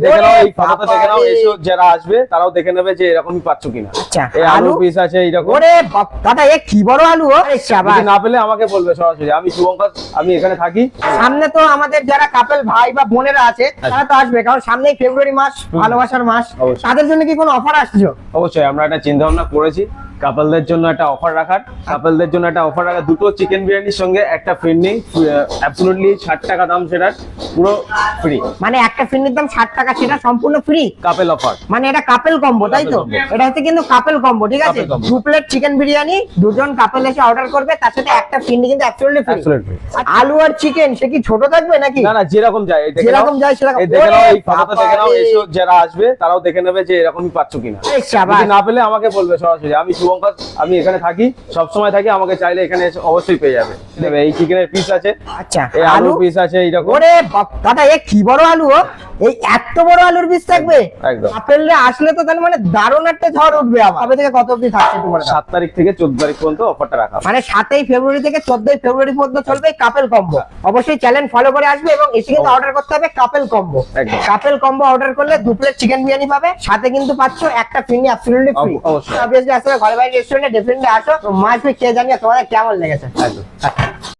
দেখে নাও, এই ফটোটা দেখে নাও, এসো যারা আসবে তারাও দেখে নেবে যে এরকমই পাচ্ছ কিনা। আচ্ছা, এই আলু পিস আছে এইরকম। ওরে দাদা, এ কি বড় আলু! আরে শাবাশ। যদি না পেলে আমাকে বলবে সরাসরি, আমি শুভঙ্কর, আমি এখানে থাকি। সামনে তো আমাদের যারা কাপল ভাই বা বোনেরা আছে তারা তো আসবে, কারণ সামনেই ফেব্রুয়ারি মাস, ভালোবাসার মাস। অবশ্যই। তাদের জন্য কি কোনো অফার আসছে? অবশ্যই আমরা একটা চিন্তা ভাবনা করেছি কাপলদের জন্য একটা অফার রাখার। কাপলদের জন্য একটা অফার রাখার, দুটো চিকেন বিরিয়ানির সঙ্গে একটা ফিরনি, অ্যাবসলিউটলি 60 টাকা দাম, সেটা পুরো ফ্রি। মানে একটা ফিরনির দাম 60 টাকা, সেটা সম্পূর্ণ ফ্রি কাপল অফার। মানে এটা কাপল কম্বো, তাই তো? Couple combo। এটা হচ্ছে কিন্তু কাপল কম্বো, ঠিক আছে? Couple combo। 2 plate chicken biryani, দুজন কাপল এসে অর্ডার করবে, তার সাথে একটা ফিরনি কিন্তু অ্যাবসলিউটলি ফ্রি। Absolutely। আলু আর চিকেন সে কি ছোট থাকবে নাকি? না না, যেরকম যায়, এই দেখে নাও, যেরকম যায় সেরকম। এই দেখে নাও, এই ওরে ফটোটা দেখে নাও, বাবারে। এসো যারা আসবে তারাও দেখে নেবে যে এরকমই পাচ্ছ কিনা। আরে শাবাশ। যদি না পেলে আমাকে বলবে সরাসরি, আমি শুভঙ্কর, আমি এখানে থাকি, সব সময় থাকি, আমাকে চাইলে এখানে এসে অবশ্যই পেয়ে যাবে। দেখবে এই চিকেনের পিস আছে, আচ্ছা, এই আলু পিস আছে এইরকম। ওরে দাদা, এ কি বড় আলু! এই এত বড় আলুর পিস থাকবে? একদম। কাপেলরা আসলে তো তার মানে দারুণ একটা ঝড় উঠবে। কবে থেকে কত অবধি থাকছে একটু বলে দাও। 7 তারিখ থেকে 14 তারিখ পর্যন্ত অফারটা রাখা হবে। মানে 7ই ফেব্রুয়ারি থেকে 14ই ফেব্রুয়ারি পর্যন্ত চলবে কাপেল কম্বো। অবশ্যই চ্যানেল ফলো করে আসবে এবং এসে কিন্তু অর্ডার করতে হবে কাপেল কম্বো। একদম। কাপেল কম্বো অর্ডার করলে 2 প্লেট চিকেন বিরিয়ানি পাবে, সাথে কিন্তু পাচ্ছ একটা ফিরনি অ্যাবসলিউটলি ফ্রি। অবশ্যই। অবভিয়াসলি আসলে ঘরে বাইরে রেস্টুরেন্টে ডেফিনেটলি আসো, মাছ খেয়ে জানিয়ে তোমাদের কেমন লেগেছে। একদম।